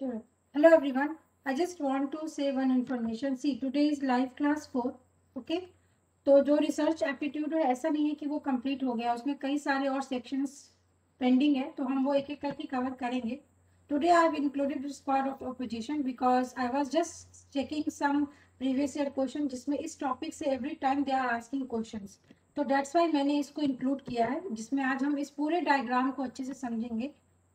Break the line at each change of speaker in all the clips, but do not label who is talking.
Sure. Hello everyone. I just want to say one information. See, today is live class 4. Okay. तो जो research aptitude है ऐसा नहीं है कि वो कंप्लीट हो गया, उसमें कई सारे और सेक्शंस पेंडिंग है, तो हम वो एक एक करके कवर करेंगे. Today I have included the square of opposition because I was just checking some previous year question जिसमें इस टॉपिक से every time they are asking questions. तो दैट्स वाई मैंने इसको इंक्लूड किया है, जिसमें आज हम इस पूरे डायग्राम को अच्छे से समझेंगे.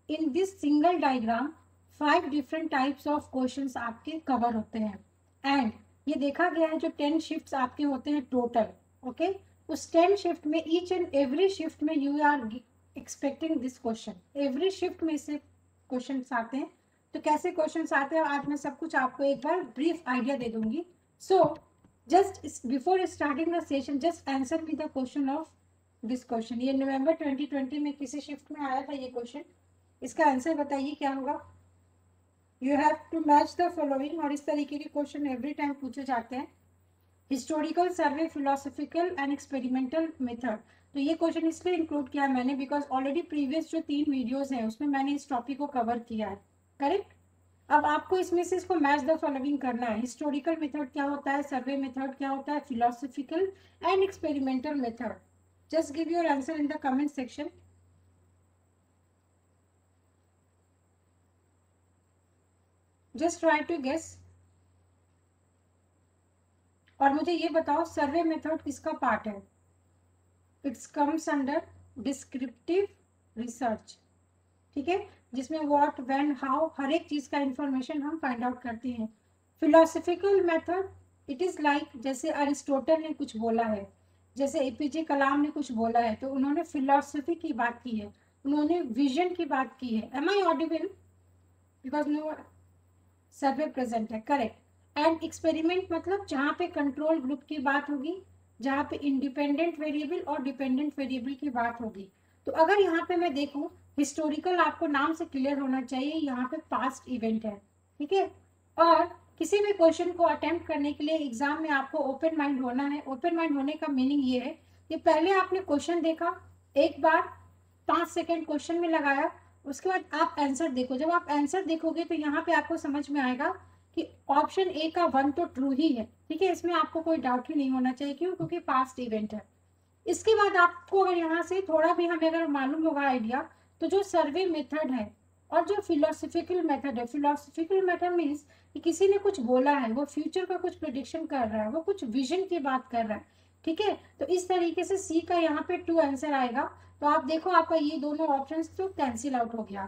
In this single diagram 5 different types of questions आपके कवर होते हैं. एंड ये देखा गया है जो 10 शिफ्ट्स आपके होते हैं टोटल. ओके. उस 10 शिफ्ट में ईच एंड एवरी शिफ्ट में you are expecting this question. Every shift में से क्वेश्चन आते हैं. तो कैसे क्वेश्चन आते हैं आज मैं सब कुछ आपको एक बार ब्रीफ आइडिया दे दूंगी. So just before starting the session just answer me the question of this question. ये नवंबर 2020 में किसी शिफ्ट में आया था ये क्वेश्चन. इसका आंसर बताइए क्या होगा. You have to match the following. और इस तरीके के क्वेश्चन एवरी टाइम पूछे जाते हैं. Historical survey, philosophical and experimental method. तो ये क्वेश्चन इसलिए इंक्लूड किया मैंने बिकॉज ऑलरेडी प्रीवियस जो 3 वीडियोस हैं उसमें मैंने इस टॉपिक को कवर किया है. करेक्ट. अब आपको इसमें से इसको मैच द फॉलोइंग करना है. हिस्टोरिकल मेथड क्या होता है, सर्वे मेथड क्या होता है, philosophical and experimental method. Just give your answer in the comment section. Just try to guess. और मुझे ये बताओ सर्वे मेथड किसका पार्ट है. It's comes under descriptive research. ठीक है, जिसमें व्हाट, व्हेन, हाउ, हर एक चीज का इंफॉर्मेशन हम फाइंड आउट करते हैं. Philosophical method it is like जैसे अरिस्टोटल ने कुछ बोला है, जैसे एपीजे कलाम ने कुछ बोला है, तो उन्होंने फिलोसफी की बात की है, उन्होंने विजन की बात की है. Am I audible? Because no survey present है. करेक्ट. एंड एक्सपेरिमेंट मतलब जहाँ पे कंट्रोल ग्रुप की बात होगी, जहाँ पे इंडिपेंडेंट वेरिएबल और डिपेंडेंट वेरिएबल की बात होगी. तो अगर यहाँ पे मैं देखूँ, हिस्टोरिकल आपको नाम से क्लियर होना चाहिए, यहाँ पे पास्ट इवेंट है. ठीक है. और किसी भी क्वेश्चन को अटेम्प्ट करने के लिए एग्जाम में आपको ओपन माइंड होना है. ओपन माइंड होने का मीनिंग ये है कि पहले आपने क्वेश्चन देखा, एक बार 5 सेकेंड क्वेश्चन में लगाया, उसके बाद आप आंसर देखो. जब आप आंसर देखोगे तो यहाँ पे आपको समझ में आएगा कि ऑप्शन ए का 1 तो ट्रू ही है. ठीक है, इसमें आपको कोई डाउट ही नहीं होना चाहिए. क्यों? क्योंकि पास्ट इवेंट है. इसके बाद आपको अगर यहाँ से थोड़ा भी हमें अगर मालूम होगा आइडिया, तो जो सर्वे मेथड है और जो फिलोसफिकल मेथड है, फिलोसफिकल मेथड मीन्स कि किसी ने कुछ बोला है, वो फ्यूचर का कुछ प्रिडिक्शन कर रहा है, वो कुछ विजन की बात कर रहा है. ठीक है, तो इस तरीके से सी का यहाँ पे 2 आंसर आएगा. तो आप देखो आपका ये दोनों ऑप्शन तो कैंसिल आउट हो गया.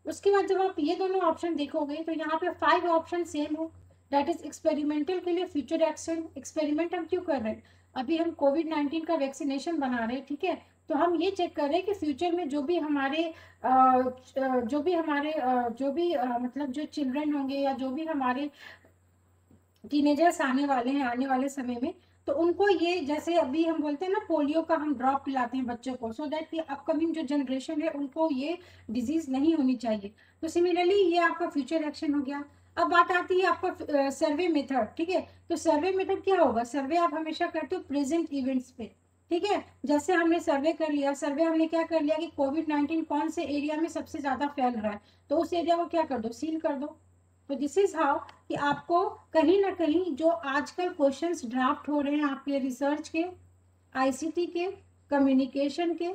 उसके बाद जब आप ये दोनों ऑप्शन देखोगे तो यहाँ पे 5 ऑप्शन सेम है. दैट इज एक्सपेरिमेंटल के लिए फ्यूचर एक्शन. एक्सपेरिमेंट हम क्यों कर रहे हैं, अभी हम कोविड-19 का वैक्सीनेशन बना रहे हैं. ठीक है, तो हम ये चेक कर रहे हैं कि फ्यूचर में जो भी हमारे मतलब जो चिल्ड्रन होंगे या जो भी हमारे टीनेजर्स आने वाले हैं आने वाले समय में, तो उनको ये जैसे अभी हम बोलते हैं ना पोलियो का हम ड्रॉप पिलाते हैं बच्चों को, सो दैट अपकमिंग जो जनरेशन है उनको ये डिजीज नहीं होनी चाहिए. तो सिमिलरली ये आपका फ्यूचर एक्शन हो गया. अब बात आती है आपका सर्वे मेथड. ठीक है, तो सर्वे मेथड क्या होगा. सर्वे आप हमेशा करते हो प्रेजेंट इवेंट्स पे. ठीक है, जैसे हमने सर्वे कर लिया, सर्वे हमने क्या कर लिया कि कोविड-19 कौन से एरिया में सबसे ज्यादा फैल रहा है, तो उस एरिया को क्या कर दो, सील कर दो. तो दिस इज हाउ कि आपको कहीं ना कहीं जो आजकल क्वेश्चंस ड्राफ्ट हो रहे हैं आपके रिसर्च के, आईसीटी के, कम्युनिकेशन के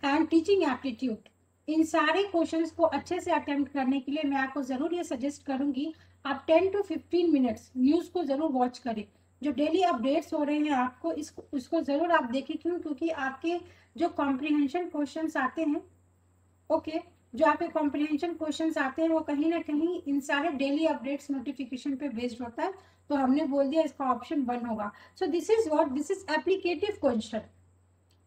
एंड टीचिंग एप्टीट्यूड, इन सारे क्वेश्चंस को अच्छे से अटेम्प्ट करने के लिए मैं आपको ज़रूर ये सजेस्ट करूंगी आप 10 to 15 मिनट्स न्यूज़ को ज़रूर वॉच करें. जो डेली अपडेट्स हो रहे हैं आपको इसको ज़रूर आप देखें. क्यों? क्योंकि आपके जो कॉम्प्रिहेंशन क्वेश्चंस आते हैं, ओके, जो आपके कॉम्प्रिहेंशन क्वेश्चंस आते हैं वो कहीं ना कहीं इन सारे डेली अपडेट्स नोटिफिकेशन पे बेस्ड होता है. तो हमने बोल दिया इसका ऑप्शन 1 होगा. So this is what, this is applicative question.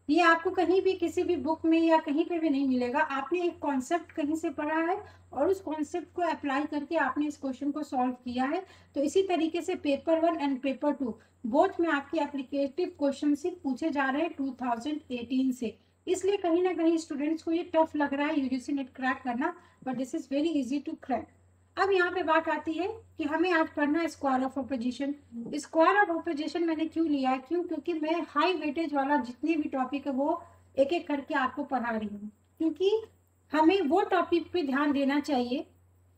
ये आपको कहीं भी किसी भी बुक में या कहीं पे भी नहीं मिलेगा. आपने एक कॉन्सेप्ट कहीं से पढ़ा है और उस कॉन्सेप्ट को अप्लाई करके आपने इस क्वेश्चन को सॉल्व किया है. तो इसी तरीके से पेपर 1 एंड पेपर 2 बोथ में आपके एप्लीकेटिव क्वेश्चन ही पूछे जा रहे हैं 2018 से. इसलिए कहीं ना कहीं स्टूडेंट्स को ये टफ लग रहा है यूजीसी नेट क्रैक करना, but this is very easy to crack. अब यहाँ पे बात आती है कि हमें आज पढ़ना है square of opposition. Square of opposition मैंने क्यों लिया है, क्यों? क्योंकि मैं हाई वेटेज वाला जितने भी टॉपिक है वो एक एक करके आपको पढ़ा रही हूँ. क्योंकि हमें वो टॉपिक पे ध्यान देना चाहिए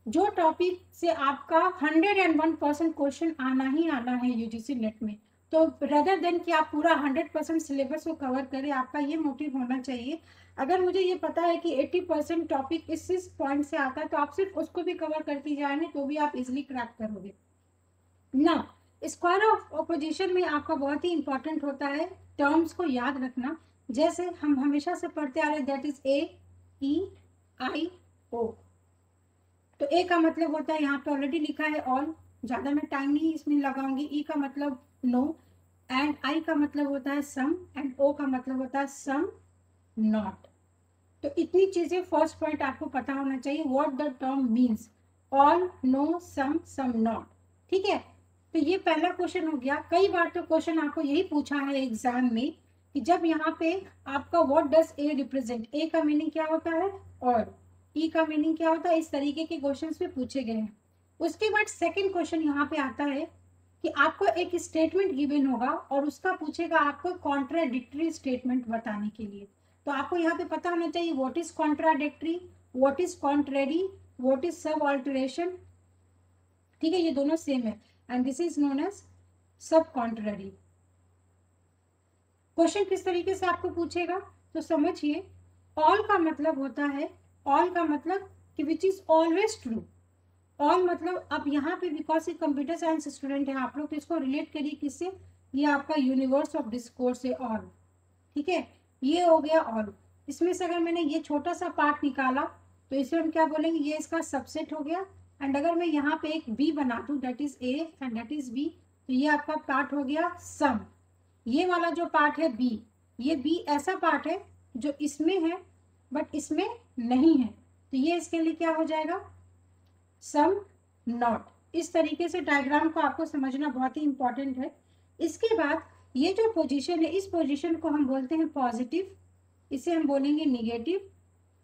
जो टॉपिक से आपका 101% क्वेश्चन आना ही आना है यूजीसी नेट में। तो रदर देन कि आप पूरा 100% सिलेबस को कवर करें, आपका ये मोटिव होना चाहिए। अगर मुझे ये पता है कि 80% टॉपिक इस पॉइंट से आता है, तो आप सिर्फ उसको भी कवर करती जाएंगे तो भी आप इजिली क्रैक करोगे ना। स्क्वायर ऑफ ऑपोजिशन में आपका बहुत ही इंपॉर्टेंट होता है टर्म्स को याद रखना। जैसे हम हमेशा से पढ़ते आ रहे हैं, दैट इज ए, ई, आई, ओ। तो ए का मतलब होता है, यहाँ पे ऑलरेडी लिखा है ऑल, ज्यादा मैं टाइम नहीं इसमें लगाऊंगी। ई का मतलब नो, एंड आई का मतलब होता है सम, एंड ओ का मतलब होता है सम नॉट। तो इतनी चीजें फर्स्ट पॉइंट आपको पता होना चाहिए, what the term means, all, no, some not. ठीक है, तो ये पहला क्वेश्चन हो गया। कई बार तो क्वेश्चन आपको यही पूछा है एग्जाम में कि जब यहाँ पे आपका व्हाट डज ए रिप्रेजेंट, ए का मीनिंग क्या होता है और ई का मीनिंग क्या होता है, इस तरीके के क्वेश्चंस पे पूछे गए हैं। उसके बाद सेकंड क्वेश्चन यहाँ पे आता है कि आपको एक स्टेटमेंट गिवन होगा और उसका पूछेगा आपको कॉन्ट्राडिक्टरी स्टेटमेंट बताने के लिए। तो आपको यहाँ पे पता होना चाहिए what is contradictory, what is contrary, what is sub alteration. ठीक है, ये दोनों सेम है, and this is known as sub contrary. Question किस तरीके से आपको पूछेगा, तो समझिए। ऑल का मतलब होता है, ऑल का मतलब कि which is always true. All मतलब अब यहाँ पे बिकॉज ये कंप्यूटर साइंस स्टूडेंट है आप लोग, तो इसको रिलेट करिए किससे, ये आपका यूनिवर्स ऑफ डिस्कोर्स है ऑल। ठीक है, ये हो गया ऑल। इसमें से अगर मैंने ये छोटा सा पार्ट निकाला तो इसे हम क्या बोलेंगे, ये इसका सबसेट हो गया। एंड अगर मैं यहाँ पे एक बी बना दूं, that is A and that is B, तो ये आपका पार्ट हो गया सम। ये वाला जो पार्ट है बी, ये बी ऐसा पार्ट है जो इसमें है बट इसमें नहीं है, तो ये इसके लिए क्या हो जाएगा, सम नॉट। इस तरीके से डायग्राम को आपको समझना बहुत ही इंपॉर्टेंट है। इसके बाद ये जो पोजीशन है, इस पोजीशन को हम बोलते हैं पॉजिटिव, इसे हम बोलेंगे negative.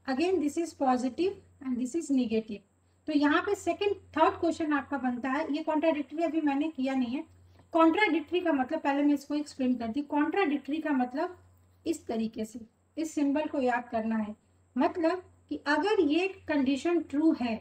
Again this is positive and this is negative. तो यहाँ पे सेकंड थर्ड क्वेश्चन आपका बनता है, ये कॉन्ट्राडिक्टरी अभी मैंने किया नहीं है। कॉन्ट्राडिक्टरी का मतलब पहले मैं इसको एक्सप्लेन करती हूँ। कॉन्ट्राडिक्टरी का मतलब इस तरीके से, इस सिंबल को याद करना है। मतलब कि अगर ये कंडीशन ट्रू है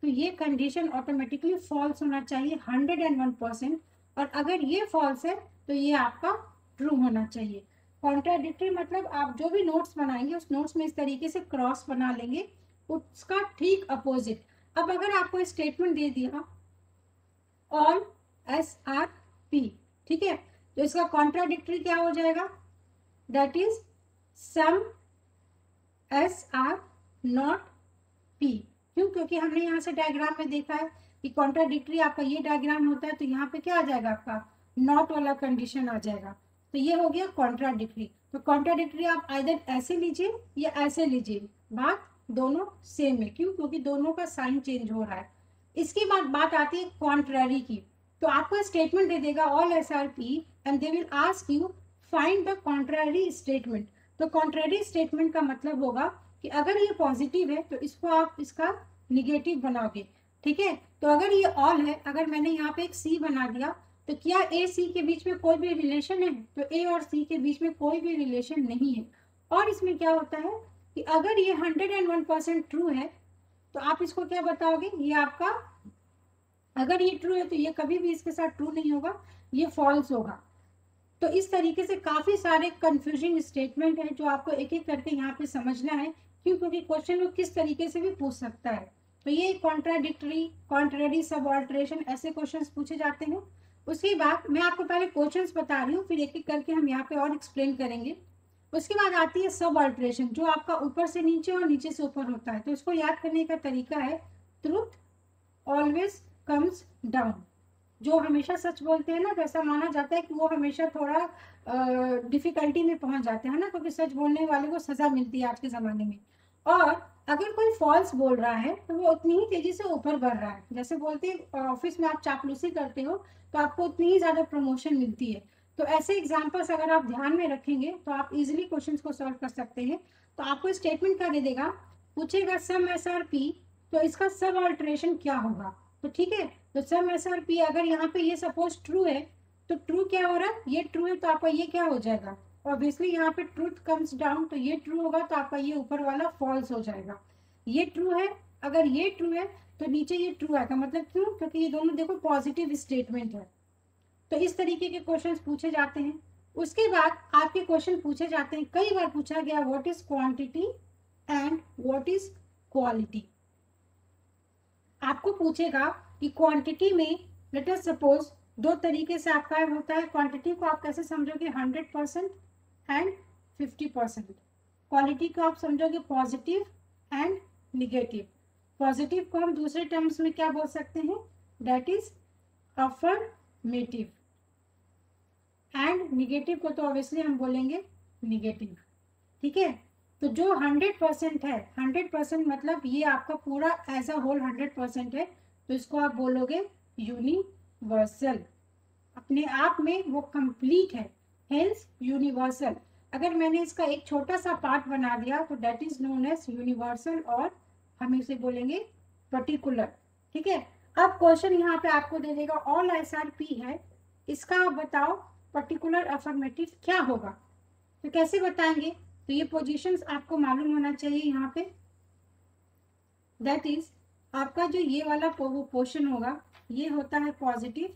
तो ये कंडीशन ऑटोमेटिकली फॉल्स होना चाहिए 101%, और अगर ये फॉल्स है तो ये आपका ट्रू होना चाहिए। कॉन्ट्राडिक्टरी मतलब आप जो भी नोट्स बनाएंगे उस नोट्स में इस तरीके से क्रॉस बना लेंगे, उसका ठीक अपोजिट। अब अगर आपको स्टेटमेंट दे दिया ऑल एस आर पी, ठीक है, तो इसका कॉन्ट्राडिक्टरी क्या हो जाएगा, that is some S are not P. क्यों, क्योंकि हमने यहाँ से डायग्राम में देखा है कि कॉन्ट्राडिक्टरी आपका ये डायग्राम होता है, तो यहाँ पे क्या आ जाएगा, आपका नॉट वाला कंडीशन आ जाएगा। तो ये हो गया कॉन्ट्राडिक्टरी। तो कॉन्ट्राडिक्टरी आप आइदर ऐसे लीजिए या ऐसे लीजिए, बात दोनों सेम है। क्यों, क्योंकि दोनों का साइन चेंज हो रहा है। इसके बाद बात आती है कॉन्ट्ररी की। तो आपको स्टेटमेंट दे देगा all S R P and they will ask you find the contrary statement. तो कॉन्ट्ररी स्टेटमेंट का मतलब होगा कि अगर ये पॉजिटिव है तो इसको आप इसका निगेटिव बनाओगे। ठीक है, तो अगर ये ऑल है, अगर मैंने यहाँ पे एक सी बना दिया, तो क्या ए सी के बीच में कोई भी रिलेशन है, तो ए और सी के बीच में कोई भी रिलेशन नहीं है। और इसमें क्या होता है कि अगर ये 101% ट्रू है तो आप इसको क्या बताओगे, ये आपका, अगर ये ट्रू है तो ये कभी भी इसके साथ ट्रू नहीं होगा, ये फॉल्स होगा। तो इस तरीके से काफी सारे कंफ्यूजिंग स्टेटमेंट है जो आपको एक एक करके यहाँ पे समझना है। क्यों, क्योंकि क्वेश्चन को किस तरीके से भी पूछ सकता है। तो ये कॉन्ट्राडिक्टरी, कॉन्ट्ररी, सब ऑल्टरेशन, ऐसे क्वेश्चंस पूछे जाते हैं। उसके बाद मैं आपको पहले क्वेश्चंस बता रही हूँ, फिर एक एक करके हम यहाँ पे और एक्सप्लेन करेंगे। उसके बाद आती है सब ऑल्टरेशन, जो आपका ऊपर से नीचे और नीचे से ऊपर होता है। तो इसको याद करने का तरीका है, ट्रूथ ऑलवेज कम्स डाउन। जो हमेशा सच बोलते हैं ना, वैसा माना जाता है कि वो हमेशा थोड़ा डिफिकल्टी में पहुंच जाते हैं ना, क्योंकि सच बोलने वाले को सजा मिलती है आज के ज़माने में। और अगर कोई फॉल्स बोल रहा है तो वो उतनी ही तेजी से ऊपर बढ़ रहा है। जैसे बोलते हैं ऑफिस में आप चापलूसी करते हो तो आपको उतनी ही ज़्यादा प्रमोशन मिलती है। तो ऐसे एग्जाम्पल्स अगर आप ध्यान में रखेंगे तो आप इजिली क्वेश्चंस को सॉल्व कर सकते हैं। तो आपको स्टेटमेंट क्या दे देगा, पूछेगा सम एस आर पी, तो इसका सब ऑल्टरेशन क्या होगा। तो ठीक है, तो सम एस आर पी अगर यहाँ पे ये सपोज ट्रू है, तो ट्रू क्या हो रहा है, ये ट्रू है, तो आपका ये क्या हो जाएगा, ऑब्वियसली यहाँ पे ट्रूथ कम्स डाउन, तो ये ट्रू होगा तो आपका ये ऊपर वाला फॉल्स हो जाएगा। ये ट्रू है, अगर ये ट्रू है तो नीचे ये ट्रू आएगा, मतलब क्यों? क्योंकि ये दोनों देखो पॉजिटिव स्टेटमेंट है। तो इस तरीके के क्वेश्चंस पूछे जाते हैं। उसके बाद आपके क्वेश्चन पूछे जाते हैं, कई बार पूछा गया what is quantity and what is quality. आपको पूछेगा कि क्वांटिटी में लेट अस सपोज दो तरीके से आपका होता है, क्वांटिटी को आप कैसे समझोगे 100% एंड 50%। क्वालिटी को आप समझोगे पॉजिटिव एंड निगेटिव। पॉजिटिव को हम दूसरे टर्म्स में क्या बोल सकते हैं, that is affirmative, and negative को तो ऑब्वियसली हम बोलेंगे निगेटिव। ठीक है, तो जो 100% है, 100% मतलब ये आपका पूरा एज अ होल 100% है, तो इसको आप बोलोगे यूनिवर्सल, अपने आप में वो कंप्लीट है, हेंस यूनिवर्सल। अगर मैंने इसका एक छोटा सा पार्ट बना दिया तो that is known as universal, और हम इसे बोलेंगे पर्टिकुलर। ठीक है, अब क्वेश्चन यहाँ पे आपको दे देगा ऑल SRP है, इसका आप बताओ पर्टिकुलर अफर्मेटिव क्या होगा। तो कैसे बताएंगे, तो ये पोजीशंस आपको मालूम होना चाहिए यहाँ पे। दैट इज आपका जो ये वाला पोर्शन होगा ये होता है पॉजिटिव,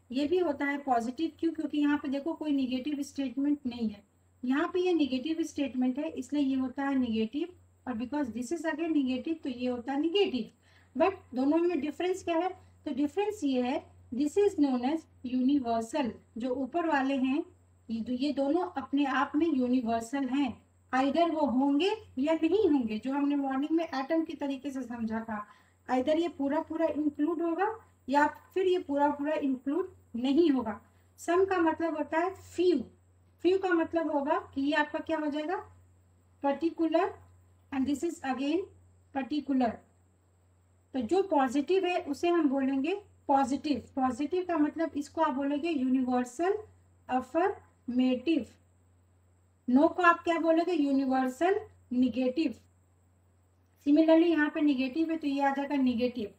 ये भी होता है पॉजिटिव। क्यों? क्योंकि यहाँ पे देखो कोई निगेटिव स्टेटमेंट नहीं है, यहाँ पे ये निगेटिव स्टेटमेंट है इसलिए ये होता है निगेटिव, और because this is again negative तो ये होता है निगेटिव। बट दोनों में डिफरेंस क्या है, तो डिफरेंस ये है this is known as universal. जो ऊपर वाले हैं ये दोनों अपने आप में यूनिवर्सल हैं, आइदर वो होंगे या नहीं होंगे। जो हमने मॉर्निंग में एटम की तरीके से समझा था, आइदर ये पूरा पूरा इंक्लूड होगा या फिर ये पूरा पूरा इंक्लूड नहीं होगा। सम का मतलब होता है फ्यू, फ्यू का मतलब होगा कि ये आपका क्या हो जाएगा particular, and this is again particular. तो जो पॉजिटिव है उसे हम बोलेंगे पॉजिटिव, पॉजिटिव का मतलब इसको आप बोलोगे यूनिवर्सल अफर्मेटिव। नो को आप क्या बोलोगे यूनिवर्सल निगेटिव। सिमिलरली यहाँ पे निगेटिव है तो ये आ जाएगा निगेटिव।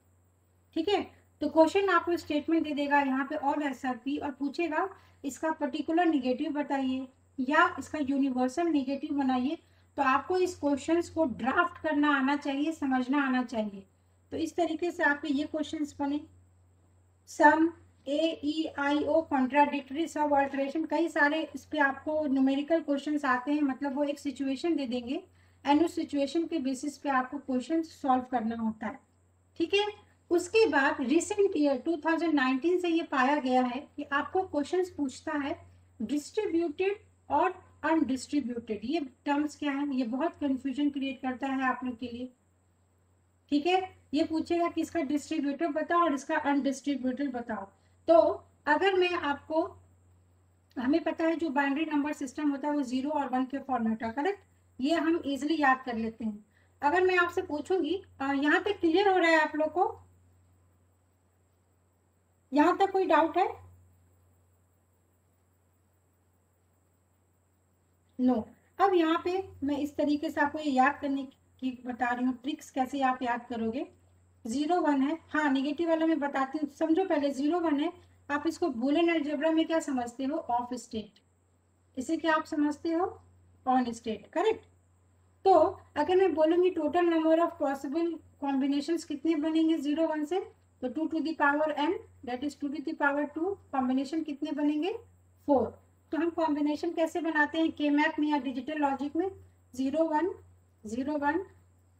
ठीक है, तो क्वेश्चन आपको स्टेटमेंट दे देगा यहाँ पे ऑल SRP और पूछेगा इसका पर्टिकुलर निगेटिव बताइए या इसका यूनिवर्सल निगेटिव बनाइए। तो आपको इस क्वेश्चंस को ड्राफ्ट करना आना चाहिए, समझना आना चाहिए। तो इस तरीके से आपके ये क्वेश्चंस बने। सम, AEIO, कॉन्ट्राडिक्टरी, सब अल्टरेशन, कई सारे इस पे आपको न्यूमेरिकल क्वेश्चंस आते हैं। मतलब वो एक सिचुएशन दे देंगे एंड उस सिचुएशन के बेसिस पे आपको क्वेश्चन सॉल्व करना होता है। ठीक है, उसके बाद रिसेंट ईयर 2019 से ये पाया गया है कि आपको क्वेश्चंस पूछता है डिस्ट्रीब्यूटेड और अनडिस्ट्रीब्यूटेड। ये टर्म्स क्या है, ये बहुत कंफ्यूजन क्रिएट करता है आप लोग के लिए। ठीक है, ये पूछेगा कि इसका डिस्ट्रीब्यूटेड बताओ और इसका अनडिस्ट्रीब्यूटेड बताओ। तो अगर मैं आपको, हमें पता है जो बाइनरी नंबर सिस्टम होता है वो 0 और 1 के फॉर्मेट है, करेक्ट, ये हम इजिली याद कर लेते हैं। अगर मैं आपसे पूछूंगी यहाँ पे क्लियर हो रहा है आप लोग को, यहाँ तक कोई डाउट है? नो। अब यहाँ पे मैं इस तरीके से आपको ये याद करने की बता रही हूँ ट्रिक्स, कैसे आप याद करोगे। 0 1 है, हाँ निगेटिव वाला मैं बताती हूँ, समझो पहले 0 1 है। आप इसको बूलियन अलजेब्रा में क्या समझते हो, ऑफ स्टेट। इसे क्या आप समझते हो, ऑन स्टेट, करेक्ट। तो अगर मैं बोलूंगी total number of possible combinations कितने बनेंगे 0 1 से, तो 2 to the power n, that is 2 to the power 2। Combination कितने बनेंगे 4। तो हम कॉम्बिनेशन कैसे बनाते हैं के मैप में या डिजिटल लॉजिक में, 0 1 0 1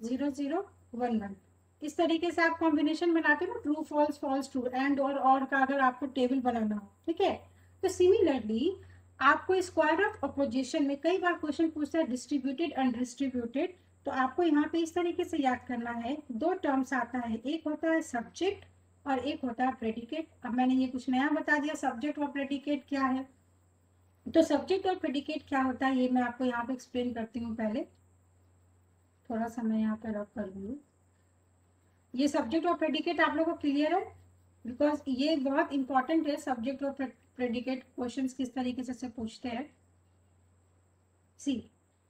0 0 1 1, इस तरीके से आप कॉम्बिनेशन बनाते हो ना, true false false true, and और का अगर आपको टेबल बनाना हो। ठीक है, तो सिमिलरली आपको स्क्वायर ऑफ अपोजिशन में कई बार क्वेश्चन पूछता है डिस्ट्रीब्यूटेड अनडिस्ट्रीब्यूटेड। तो आपको यहाँ पे इस तरीके से याद करना है, दो टर्म्स आता है, एक होता है सब्जेक्ट और एक होता है प्रेडिकेट। अब मैंने ये कुछ नया बता दिया, सब्जेक्ट और प्रेडिकेट क्या है। तो सब्जेक्ट और प्रेडिकेट क्या होता है ये मैं आपको यहाँ पे एक्सप्लेन करती हूँ। पहले थोड़ा सा मैं यहाँ पे रख कर लूँ, ये सब्जेक्ट और प्रेडिकेट आप लोगों को क्लियर है, बिकॉज ये बहुत इंपॉर्टेंट है। सब्जेक्ट और प्रेडिकेट क्वेश्चंस किस तरीके से पूछते हैं। सी,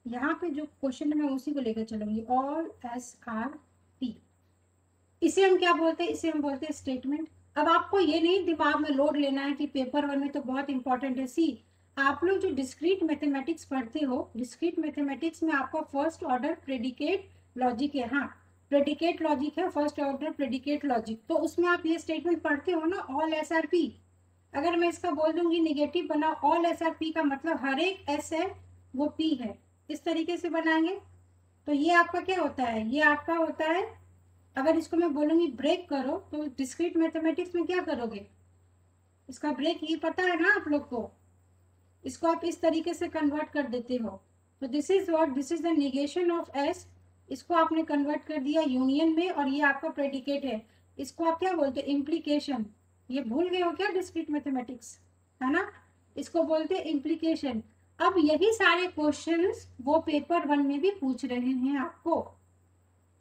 यहाँ पे जो क्वेश्चन है मैं उसी को लेकर चलूंगी, ऑल SRP। इसे हम क्या बोलते हैं, इसे हम बोलते हैं स्टेटमेंट। अब आपको ये नहीं दिमाग में लोड लेना है कि पेपर 1 में तो बहुत इंपॉर्टेंट है। सी, आप लोग जो डिस्क्रीट मैथमेटिक्स पढ़ते हो, डिस्क्रीट मैथमेटिक्स में आपका फर्स्ट ऑर्डर प्रेडिकेट लॉजिक है। हाँ, प्रेडिकेट लॉजिक है, फर्स्ट ऑर्डर प्रेडिकेट लॉजिक। तो उसमें आप ये स्टेटमेंट पढ़ते हो ना, ऑल SRP। अगर मैं इसका बोल दूंगी निगेटिव बना, ऑल SRP का मतलब हर एक S है वो P है, इस तरीके से बनाएंगे। तो ये आपका क्या होता है, ये आपका होता है। अगर इसको मैं बोलूंगी ब्रेक करो, तो डिस्क्रीट मैथमेटिक्स में क्या करोगे, इसका ब्रेक ये पता है ना आप लोग को, इसको आप इस तरीके से कन्वर्ट कर देते हो। तो this is what, this is the negation of S. इसको आपने कन्वर्ट कर दिया यूनियन में, और ये आपका प्रेडिकेट है। इसको आप क्या बोलते हैं, इम्प्लीकेशन। ये भूल गए हो क्या डिस्क्रीट मैथमेटिक्स, है ना। इसको बोलते हैं इम्प्लीकेशन। अब यही सारे क्वेश्चंस वो पेपर 1 में भी पूछ रहे हैं आपको।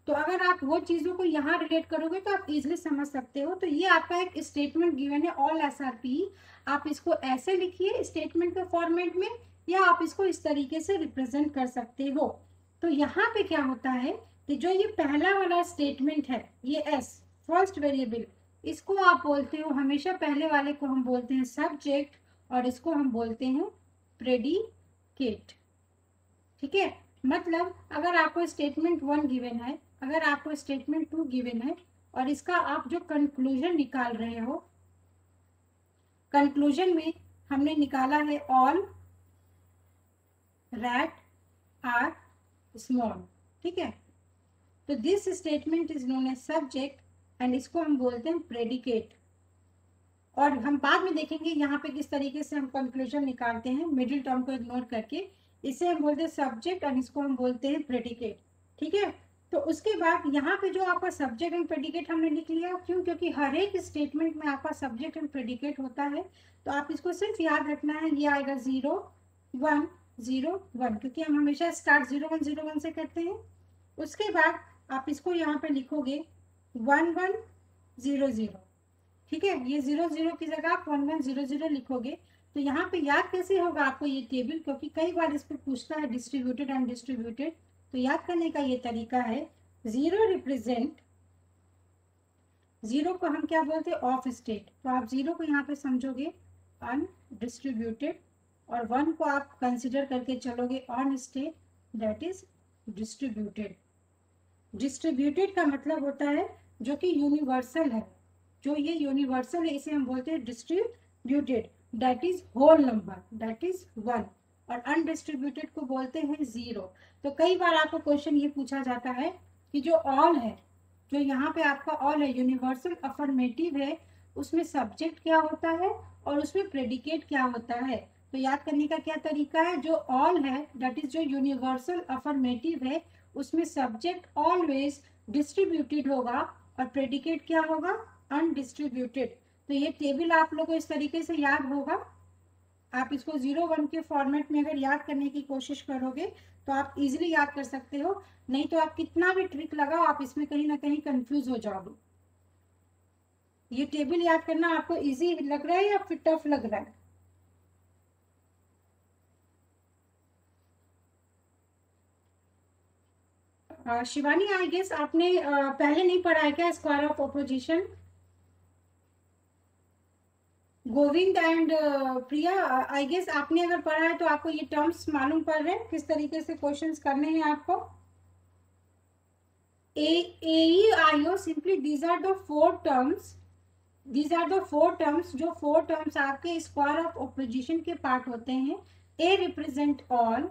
तो अगर आप वो चीजों को यहाँ रिलेट करोगे तो आप इजिली समझ सकते हो। तो ये आपका एक स्टेटमेंट गिवन है ऑल SRP। आप इसको ऐसे लिखिए स्टेटमेंट के फॉर्मेट में, या आप इसको इस तरीके से रिप्रेजेंट कर सकते हो। तो यहाँ पे क्या होता है कि जो ये पहला वाला स्टेटमेंट है, ये S फर्स्ट वेरिएबल, इसको आप बोलते हो हमेशा, पहले वाले को हम बोलते हैं सब्जेक्ट, और इसको हम बोलते हैं प्रेडिकेट। ठीक है। मतलब अगर आपको स्टेटमेंट 1 गिवन है, अगर आपको स्टेटमेंट 2 गिवन है, और इसका आप जो कंक्लूजन निकाल रहे हो, कंक्लूजन में हमने निकाला है ऑल रैट आर स्मॉल। ठीक है। तो this statement is known as subject, and इसको हम बोलते हैं प्रेडिकेट। और हम बाद में देखेंगे यहाँ पे किस तरीके से हम कंक्लूजन निकालते हैं मिडिल टर्म को इग्नोर करके। इसे हम बोलते हैं सब्जेक्ट, और इसको हम बोलते हैं प्रेडिकेट। ठीक है। तो उसके बाद यहाँ पे जो आपका सब्जेक्ट एंड प्रेडिकेट हमने लिख लिया, क्यों, क्योंकि हर एक स्टेटमेंट में आपका सब्जेक्ट एंड प्रेडिकेट होता है। तो आप इसको सिर्फ याद रखना है, ये आएगा 0 1 0 1, क्योंकि हम हमेशा स्टार्ट 0 1 0 1 से करते हैं। उसके बाद आप इसको यहाँ पे लिखोगे 1 1 0 0। ठीक है। ये 0 0 की जगह आप 1 1 0 0 लिखोगे। तो यहाँ पे याद कैसे होगा आपको ये टेबल, क्योंकि कई बार इस पे पूछता है डिस्ट्रीब्यूटेड एंड डिस्ट्रीब्यूटेड। तो याद करने का ये तरीका है, 0 रिप्रेजेंट, 0 को हम क्या बोलते हैं, ऑफ स्टेट। तो आप 0 को यहाँ पे समझोगे अनडिस्ट्रीब्यूटेड, और 1 को आप कंसिडर करके चलोगे on state, that is distributed. Distributed का मतलब होता है जो कि यूनिवर्सल है, जो ये यूनिवर्सल है इसे हम बोलते हैं distributed, that is whole number, that is 1। और अनडिस्ट्रीब्यूटेड को बोलते हैं 0। तो कई बार आपको क्वेश्चन ये पूछा जाता है कि जो ऑल है, जो यहाँ पे आपका ऑल है, यूनिवर्सल अफर्मेटिव है, उसमें सब्जेक्ट क्या होता है और उसमें प्रेडिकेट क्या होता है। तो याद करने का क्या तरीका है, जो ऑल है दैट इज जो यूनिवर्सल अफर्मेटिव है, उसमें सब्जेक्ट ऑलवेज डिस्ट्रीब्यूटेड होगा और प्रेडिकेट क्या होगा, अनडिस्ट्रीब्यूटेड। तो ये टेबल आप लोगों को इस तरीके से याद होगा। आप इसको 0 1 के फॉर्मेट में अगर याद करने की कोशिश करोगे तो आप इजीली याद कर सकते हो, नहीं तो आप कितना भी ट्रिक लगाओ आप इसमें कहीं ना कहीं कंफ्यूज हो जाओगे। ये टेबल याद करना आपको इजी लग रहा है या फिर टफ लग रहा है? शिवानी, आई गेस आपने पहले नहीं पढ़ा है क्या square of opposition? Govind and Priya, I guess आपने अगर पढ़ा है तो आपको ये टर्म्स मालूम पड़ रहे हैं किस तरीके से क्वेश्चंस करने हैं आपको। AEIO simply these are the 4 terms, these are the 4 terms, जो 4 टर्म्स आपके स्क्वायर ऑफ ऑपोजिशन के पार्ट होते हैं। A represent all,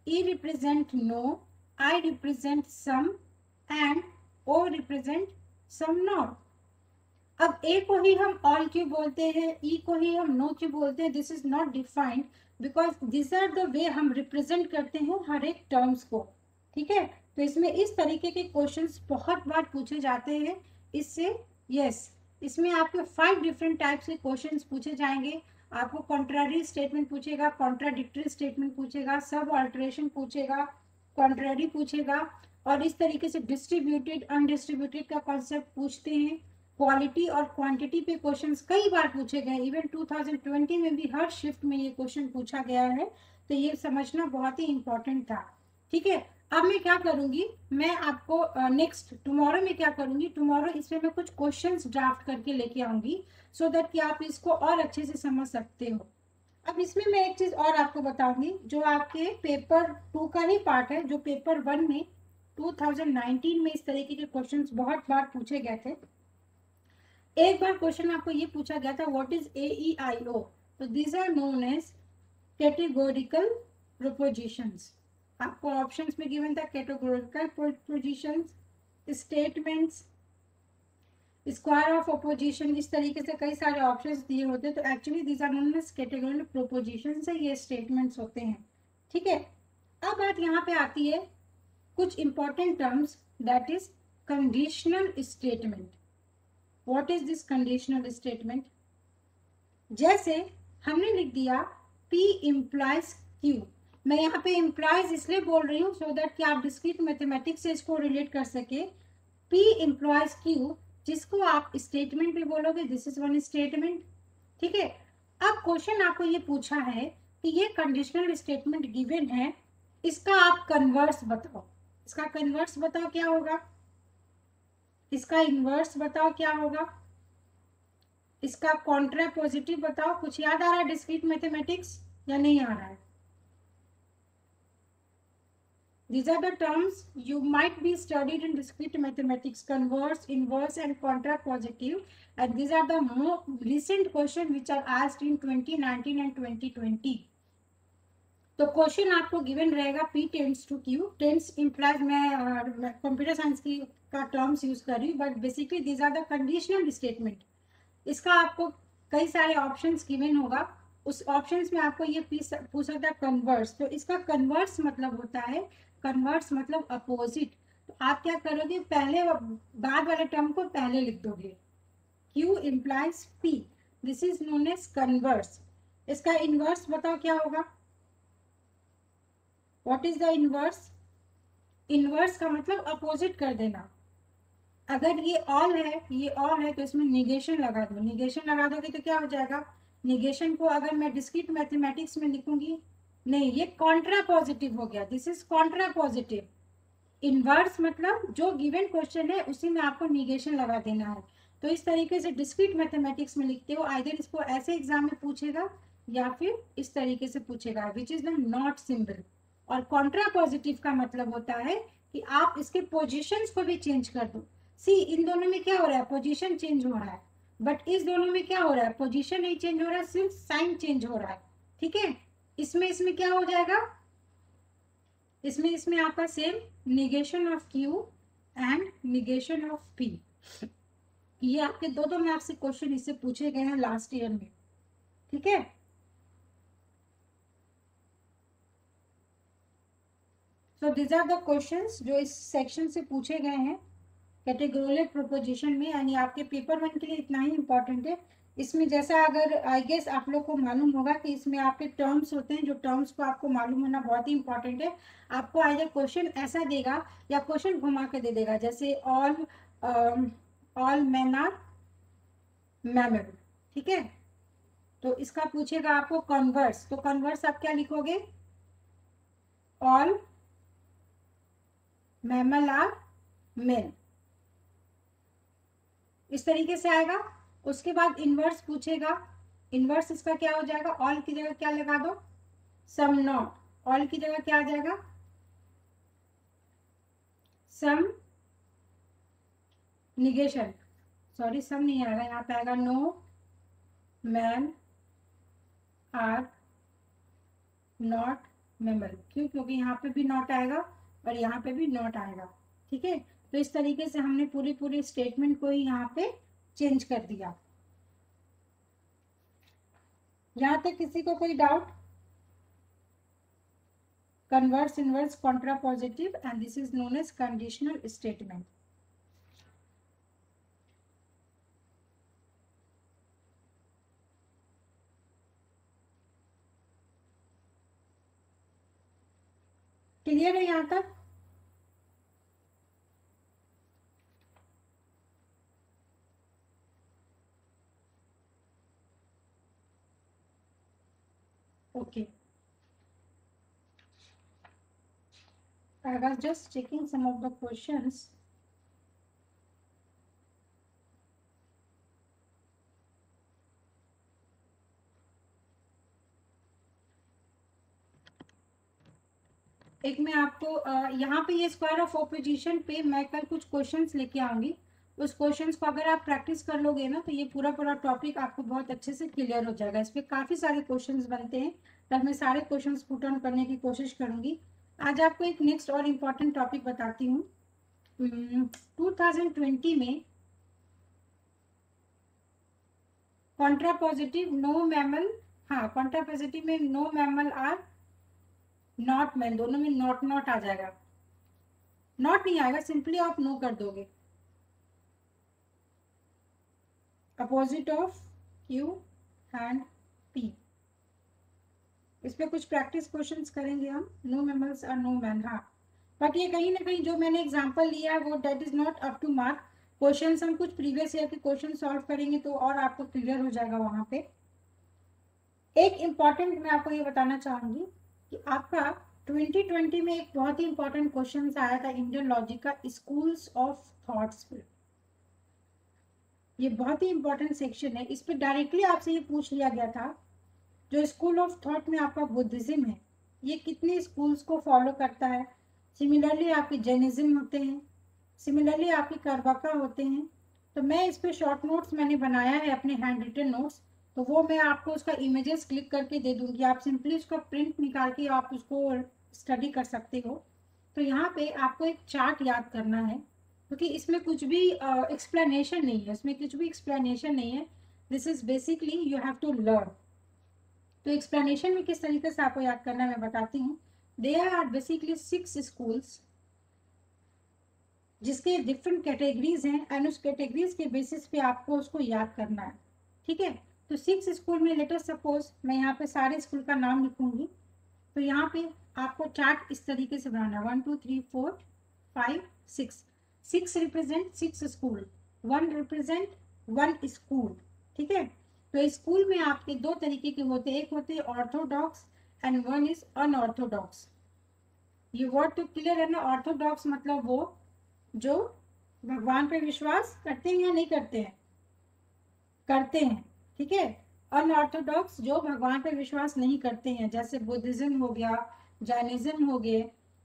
E represent no, I represent some, and O represent some not. अब ए को ही हम ऑल क्यों बोलते हैं, ई को ही हम नो क्यों बोलते हैं, this is not defined, because this are the way हम रिप्रेजेंट करते हैं हर एक टर्म्स को। ठीक है। तो इसमें इस तरीके के क्वेश्चंस बहुत बार पूछे जाते हैं। इससे यस, इसमें आपके 5 डिफरेंट टाइप्स के क्वेश्चंस पूछे जाएंगे। आपको कॉन्ट्रारी स्टेटमेंट पूछेगा, कॉन्ट्राडिक्टरी स्टेटमेंट पूछेगा, सब ऑल्टरेशन पूछेगा, कॉन्ट्रारी पूछेगा, और इस तरीके से डिस्ट्रीब्यूटेड अनडिस्ट्रीब्यूटेड का कॉन्सेप्ट पूछते हैं। क्वालिटी और क्वांटिटी पे क्वेश्चंस कई बार पूछे गए, इवन 2020 में भी हर शिफ्ट में ये क्वेश्चन पूछा गया है। तो ये समझना बहुत ही इंपॉर्टेंट था। ठीक है। अब मैं क्या करूंगी, मैं आपको नेक्स्ट टुमारो में क्या करूंगी, टुमारो इसमें मैं कुछ क्वेश्चंस ड्राफ्ट करके लेके आऊंगी, सो दैट कि आप इसको और अच्छे से समझ सकते हो। अब इसमें मैं एक चीज और आपको बताऊंगी, जो आपके पेपर 2 का ही पार्ट है, जो पेपर 1 में 2019 में इस तरीके के क्वेश्चंस बहुत बार पूछे गए थे। एक बार क्वेश्चन आपको ये पूछा गया था, व्हाट इज AEIO? तो these are known as categorical propositions. आपको ऑप्शंस में गिवन था categorical propositions, statements, square of opposition, इस तरीके से कई सारे ऑप्शंस दिए होते हैं। तो actually these are known as categorical proposition से ये स्टेटमेंट्स होते हैं। ठीक है, अब बात यहाँ पे आती है कुछ important terms, that is conditional statement. What is this conditional statement? जैसे हमने लिख दिया P इम्प्लाइज Q। मैं यहाँ पे इम्प्लाइज इसलिए बोल रही हूँ सो दैट कि आप डिस्क्रीट मैथमेटिक्स से इसको रिलेट कर सके। P इम्प्लाइज Q, जिसको आप स्टेटमेंट भी बोलोगे, दिस इज वन स्टेटमेंट। ठीक है, अब क्वेश्चन आपको ये पूछा है कि ये कंडीशनल स्टेटमेंट गिवन है, इसका आप कन्वर्स बताओ। इसका कन्वर्स बताओ क्या होगा, इसका इन्वर्स बताओ क्या होगा, इसका कॉन्ट्रा पॉजिटिव बताओ। कुछ याद आ रहा है डिस्क्रीट मैथमेटिक्स या नहीं आ रहा है? These are the terms you might be studied in discrete mathematics: converse, inverse, and contrapositive. And these are the more recent questions which are asked in 2019 and 2020. तो क्वेश्चन आपको गिवन रहेगा P tends to Q। Tends implies, मैं computer science की का terms use कर रही हूँ, but basically these are the conditional statement. इसका आपको कई सारे ऑप्शंस गिवन होगा, उस ऑप्शंस में आपको ये पूछ सकता है कन्वर्स। तो इसका कन्वर्स मतलब होता है, कन्वर्स मतलब अपोजिट। तो आप क्या करोगे, पहले बाद वाले टर्म को पहले लिख दोगे। Q implies P, this is known as converse. इसका इनवर्स बताओ क्या होगा, what is the inverse? Inverse का मतलब अपोजिट कर देना। अगर ये ऑल है, ये ऑल है, तो इसमें निगेशन लगा दो। निगेशन लगा दोगे तो क्या हो जाएगा, निगेशन को अगर मैं डिस्क्रीट मैथमेटिक्स में लिखूंगी, नहीं, ये कॉन्ट्रा पॉजिटिव हो गया, this is Contra positive. Inverse मतलब जो गिवन क्वेश्चन है उसी में आपको निगेशन लगा देना है। तो इस तरीके से डिस्क्रीट मैथमेटिक्स में लिखते हो, आइदर इसको ऐसे एग्जाम में पूछेगा या फिर इस तरीके से पूछेगा, which is the not symbol. और कॉन्ट्रा पॉजिटिव का मतलब होता है कि आप इसके पोजिशंस को भी चेंज कर दो। सी, इन दोनों में क्या हो रहा है, पोजीशन चेंज हो रहा है, बट इस दोनों में क्या हो रहा है, पोजीशन नहीं चेंज हो रहा है, सिर्फ साइन चेंज हो रहा है। ठीक है, इसमें क्या हो जाएगा, इसमें आपका same negation of Q and negation of P। ये आपके दो में आपसे क्वेश्चन इससे पूछे गए हैं लास्ट ईयर में। ठीक है, so this are the questions जो इस सेक्शन से पूछे गए हैं कैटेगोरिकल प्रोपोजिशन में, यानी आपके पेपर 1 के लिए इतना ही इंपॉर्टेंट है। इसमें जैसा, अगर आई गेस आप लोग को मालूम होगा कि इसमें आपके टर्म्स होते हैं, जो टर्म्स को आपको मालूम होना बहुत ही इंपॉर्टेंट है। आपको आइदर क्वेश्चन ऐसा देगा या क्वेश्चन घुमा के दे देगा, जैसे ऑल मैन आर मैमल। ठीक है, तो इसका पूछेगा आपको कन्वर्स, तो कन्वर्स आप क्या लिखोगे, ऑल मैमल आर मेल, इस तरीके से आएगा। उसके बाद इनवर्स पूछेगा, इनवर्स इसका क्या हो जाएगा, ऑल की जगह क्या लगा दो, सम नॉट, ऑल की जगह क्या आ जाएगा, सम निगेशन, सॉरी सम नहीं आएगा, यहाँ पे आएगा no man are not mammal. क्यों, क्योंकि यहाँ पे भी नॉट आएगा और यहाँ पे भी नॉट आएगा। ठीक है, तो इस तरीके से हमने पूरी स्टेटमेंट को ही यहाँ पे चेंज कर दिया। यहाँ तक किसी को कोई doubt? Converse, inverse, contrapositive, and this is known as conditional statement. Clear है यहाँ तक? Okay. I was just checking some of the questions. एक मैं आपको यहाँ पे ये स्क्वायर ऑफ ऑपोजिशन पे मैं कल कुछ क्वेश्चंस लेके आऊंगी। उस क्वेश्चंस को अगर आप प्रैक्टिस कर लोगे ना तो ये पूरा पूरा टॉपिक आपको बहुत अच्छे से क्लियर हो जाएगा। इस पे काफ़ी सारे क्वेश्चंस बनते हैं, कल मैं सारे क्वेश्चंस पुट ऑन करने की कोशिश करूंगी। आज आपको एक नेक्स्ट और इम्पॉर्टेंट टॉपिक बताती हूँ। 2020 में कॉन्ट्रापॉजिटिव नो मैमल, हाँ कॉन्ट्रापॉजिटिव में no mammal are not man, दोनों में नॉट नॉट आ जाएगा। नॉट नहीं आएगा, सिंपली आप नो कर दोगे। Opposite of Q and P, इस पे कुछ प्रैक्टिस क्वेश्चंस करेंगे हम। No mammals are no man, हाँ बट ये कहीं ना कहीं जो मैंने एग्जांपल लिया है वो that is not up to mark. Questions हम कुछ प्रीवियस ईयर के क्वेश्चन सॉल्व करेंगे तो और आपको क्लियर हो जाएगा वहां पे। एक इम्पॉर्टेंट मैं आपको ये बताना चाहूंगी कि आपका 2020 में एक बहुत ही इंपॉर्टेंट क्वेश्चन आया था इंडियन लॉजिक का, स्कूल्स ऑफ थॉट्स पे। ये बहुत ही इंपॉर्टेंट सेक्शन है, इस पे डायरेक्टली आपसे ये पूछ लिया गया था जो स्कूल ऑफ थॉट में आपका बुद्धिज्म है ये कितने स्कूल्स को फॉलो करता है। सिमिलरली आपके जैनिज्म होते हैं, सिमिलरली आपके कर्वाका होते हैं। तो मैं इस पे शॉर्ट नोट्स मैंने बनाया है अपने हैंड रिटन नोट्स, तो वो मैं आपको उसका इमेजेस क्लिक करके दे दूंगी, आप सिंपली उसका प्रिंट निकाल के आप उसको स्टडी कर सकते हो। तो यहाँ पे आपको एक चार्ट याद करना है क्योंकि इसमें कुछ भी एक्सप्लेनेशन नहीं है, इसमें कुछ भी एक्सप्लेनेशन नहीं है। This is basically you have to learn. तो एक्सप्लेनेशन में किस तरीके से आपको याद करना है मैं बताती हूँ। देयर आर बेसिकली 6 स्कूल्स जिसके डिफरेंट कैटेगरीज हैं एंड उस कैटेगरीज के बेसिस पे आपको उसको याद करना है, ठीक है। तो 6 स्कूल में लेटर सपोज मैं यहाँ पे सारे स्कूल का नाम लिखूंगी। तो यहाँ पे आपको चार्ट इस तरीके से बनाना है, 1 2 3 4 5 6। 6 रिप्रेजेंट 6 स्कूल, 1 रिप्रेजेंट 1 स्कूल, ठीक है। तो स्कूल में आपके दो तरीके के होते हैं, एक होते हैं Orthodox and one is unorthodox. ये वर्ड तो क्लियर है ना, ऑर्थोडॉक्स मतलब वो जो भगवान पे विश्वास करते हैं या नहीं करते हैं, करते हैं, ठीक है। अनऑर्थोडॉक्स जो भगवान पे विश्वास नहीं करते हैं, जैसे बुद्धिज्म हो गया, जैनिज्म हो गए।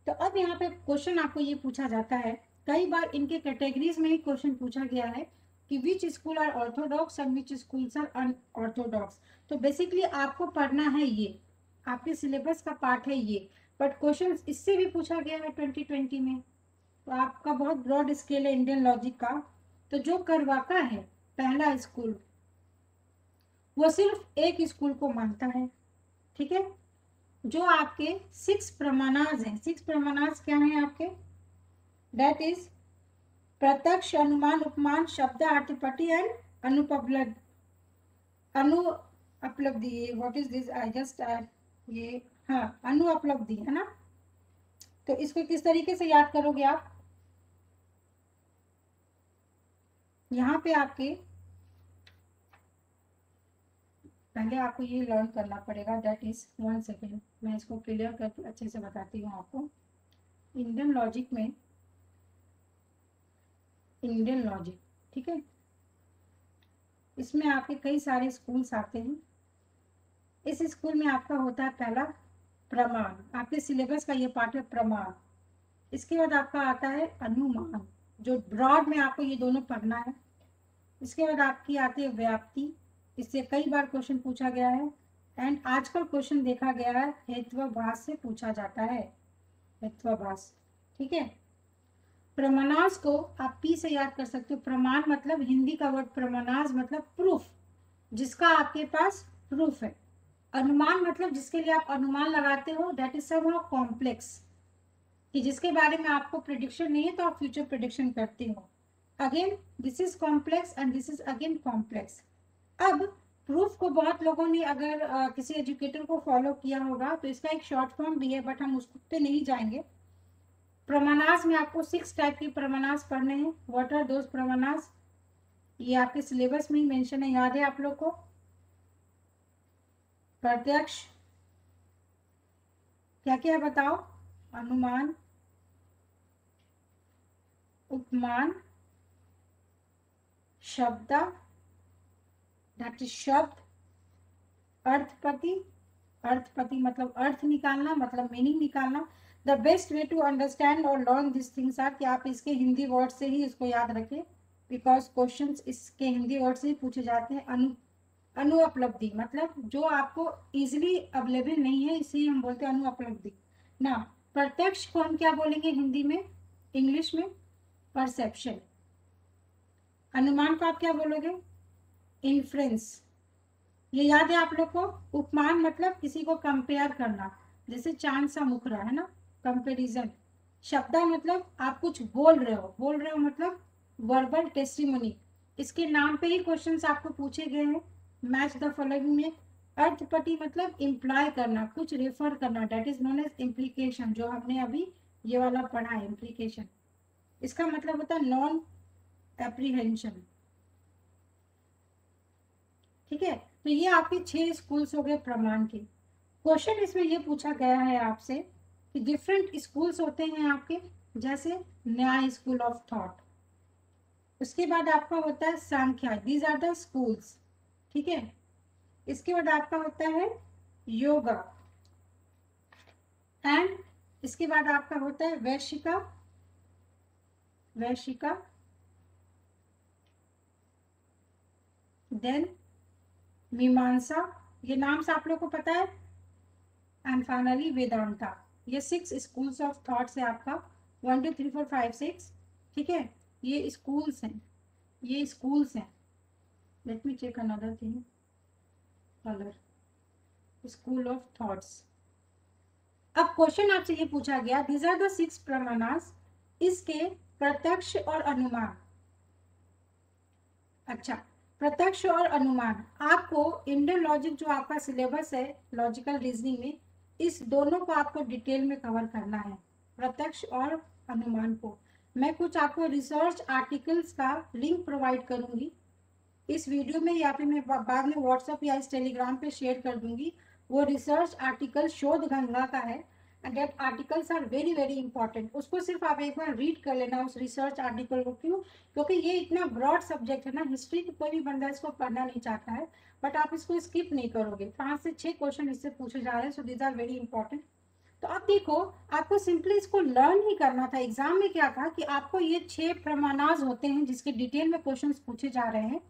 तो अब यहाँ पे क्वेश्चन आपको ये पूछा जाता है, कई बार इनके कैटेगरीज में ही क्वेश्चन पूछा गया है कि which school are orthodox and which schools are unorthodox. तो बेसिकली आपको पढ़ना है ये, आपके सिलेबस का पार्ट है ये, बट क्वेश्चन इससे भी पूछा गया है 2020 में। तो आपका बहुत ब्रॉड स्केल है इंडियन लॉजिक का। तो जो करवाका है पहला स्कूल, वो सिर्फ एक स्कूल को मानता है, ठीक है। जो आपके 6 प्रमाणाज हैं, 6 प्रमाणाज क्या हैं आपके, दैट इज प्रत्यक्ष, अनुमान, उपमान, शब्द, अर्थपट्टि एंड अनुपलब्धि। अनुपलब्धि what is this, I just ये, हाँ अनुपलब्धि है ना। तो इसको किस तरीके से याद करोगे आप, यहाँ पे आपके पहले आपको ये लर्न करना पड़ेगा, दैट इज 1 सेकेंड मैं इसको क्लियर करके अच्छे से बताती हूँ आपको। इंडियन लॉजिक में, इंडियन लॉजिक, ठीक है, इसमें आपके कई सारे स्कूल्स आते हैं। इस स्कूल में आपका होता है पहला प्रमाण, आपके सिलेबस का ये पार्ट है प्रमाण। इसके बाद आपका आता है अनुमान, जो ब्रॉड में आपको ये दोनों पढ़ना है। इसके बाद आपकी आती है व्याप्ति, इससे कई बार क्वेश्चन पूछा गया है। एंड आजकल क्वेश्चन देखा गया है हेत्वाभास से पूछा जाता है, हेत्वाभास, ठीक है। प्रमाणास को आप पी से याद कर सकते हो, प्रमाण मतलब हिंदी का वर्ड प्रमाणास मतलब प्रूफ, जिसका आपके पास प्रूफ है। अनुमान मतलब जिसके लिए आप अनुमान लगाते हो, दैट इज समहाउ कॉम्प्लेक्स, कि जिसके बारे में आपको प्रिडिक्शन नहीं है तो आप फ्यूचर प्रिडिक्शन करते हो। Again this is complex and this is again complex. अब प्रूफ को बहुत लोगों ने अगर किसी एजुकेटर को फॉलो किया होगा तो इसका एक शॉर्ट फॉर्म भी है, बट हम उस पे नहीं जाएंगे। प्रमाणास में आपको 6 टाइप के प्रमाणास पढ़ने हैं। व्हाट आर दोज प्रमाणास, ये आपके सिलेबस में ही मेंशन है, याद है आप लोग को। प्रत्यक्ष, क्या क्या बताओ, अनुमान, उपमान, शब्द, दैट इज शब्द, अर्थपति, अर्थपति मतलब अर्थ निकालना, मतलब मीनिंग निकालना। The best way to understand और लर्न दिस थिंग्स आर, कि आप इसके हिंदी वर्ड से ही इसको याद रखें, बिकॉज क्वेश्चंस इसके हिंदी वर्ड से ही पूछे जाते हैं। अनुपलब्धि मतलब जो आपको इजिली अवेलेबल नहीं है, इसे हम बोलते हैं अनुपलब्धि ना। प्रत्यक्ष को हम क्या बोलेंगे हिंदी में, इंग्लिश में परसेप्शन। अनुमान को आप क्या बोलोगे, इन्फ्रेंस। ये याद है आप लोग को। उपमान मतलब किसी को कंपेयर करना, जैसे चांद सा मुखरा है ना, कंपेरिजन। शब्दा मतलब आप कुछ बोल रहे हो, बोल रहे हो मतलब वर्बल टेस्टिमोनी। इसके नाम पे ही क्वेश्चंस आपको पूछे गए हैं मैच द फॉलोइंग में। अर्थपटी मतलब इम्प्लाई करना, कुछ रेफर करना, that is known as implication, जो हमने अभी ये वाला पढ़ा है इम्प्लीकेशन। इसका मतलब होता है नॉन एप्रीहेंशन। ठीक है, तो ये आपके 6 स्कूल्स हो गए प्रमाण के। क्वेश्चन इसमें ये पूछा गया है आपसे कि डिफरेंट स्कूल्स होते हैं आपके, जैसे न्याय स्कूल ऑफ थॉट। उसके बाद आपका होता है Sankhya, these are the schools. ठीक है, इसके बाद आपका होता है योगा, एंड इसके बाद आपका होता है वैशिका, वैशिका, देन मीमांसा, ये नाम से आप लोग को पता है, एंड फाइनली वेदांता। ये 6 स्कूल्स ऑफ थॉट से आपका 1 2 3 4 5 6। ठीक है, ये स्कूल्स हैं, ये स्कूल्स हैं। Let me check another thing, colour, school of thoughts. अब क्वेश्चन आपसे ये पूछा गया, दीज आर द 6 प्रमाणास, इसके प्रत्यक्ष और अनुमान। अच्छा, प्रत्यक्ष और अनुमान आपको इंडियन लॉजिक जो आपका सिलेबस है लॉजिकल रीजनिंग में, इस दोनों को आपको डिटेल में कवर करना है, प्रत्यक्ष और अनुमान को। मैं कुछ आपको रिसर्च आर्टिकल्स का लिंक प्रोवाइड करूंगी इस वीडियो में, या फिर मैं बाद में व्हाट्सएप या इस टेलीग्राम पे शेयर कर दूंगी। वो रिसर्च आर्टिकल शोध गंगा का है, and that articles are very very important. उसको सिर्फ आप एक बार रीड कर लेना उस रिसर्च आर्टिकल को। क्यों, क्योंकि ये इतना ब्रॉड सब्जेक्ट है ना, हिस्ट्री कोई भी बंदा इसको पढ़ना नहीं चाहता है, बट आप इसको स्किप नहीं करोगे। 5 से 6 क्वेश्चन इससे पूछे जा रहे हैं, so these are very important. तो अब देखो, आपको सिंपली इसको लर्न ही करना था। एग्जाम में क्या था कि आपको ये 6 प्रमाणाज होते हैं जिसके डिटेल में क्वेश्चन पूछे जा रहे हैं,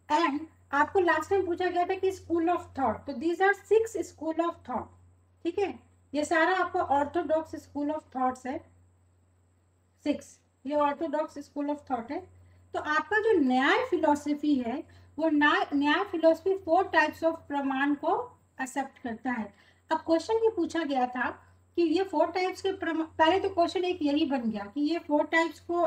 एंड आपको लास्ट टाइम पूछा गया था कि स्कूल ऑफ थॉट, तो these are 6 school of thought. ठीक है, ये सारा आपका ऑर्थोडॉक्स स्कूल ऑफ थॉट्स है, 6, ये ऑर्थोडॉक्स स्कूल ऑफ थॉट है। तो आपका जो न्याय फिलोसफी है, वो न्याय फिलोसफी 4 टाइप्स ऑफ प्रमाण को एक्सेप्ट करता है। अब क्वेश्चन ये पूछा गया था कि ये 4 टाइप्स के पहले तो क्वेश्चन एक यही बन गया कि ये 4 टाइप्स को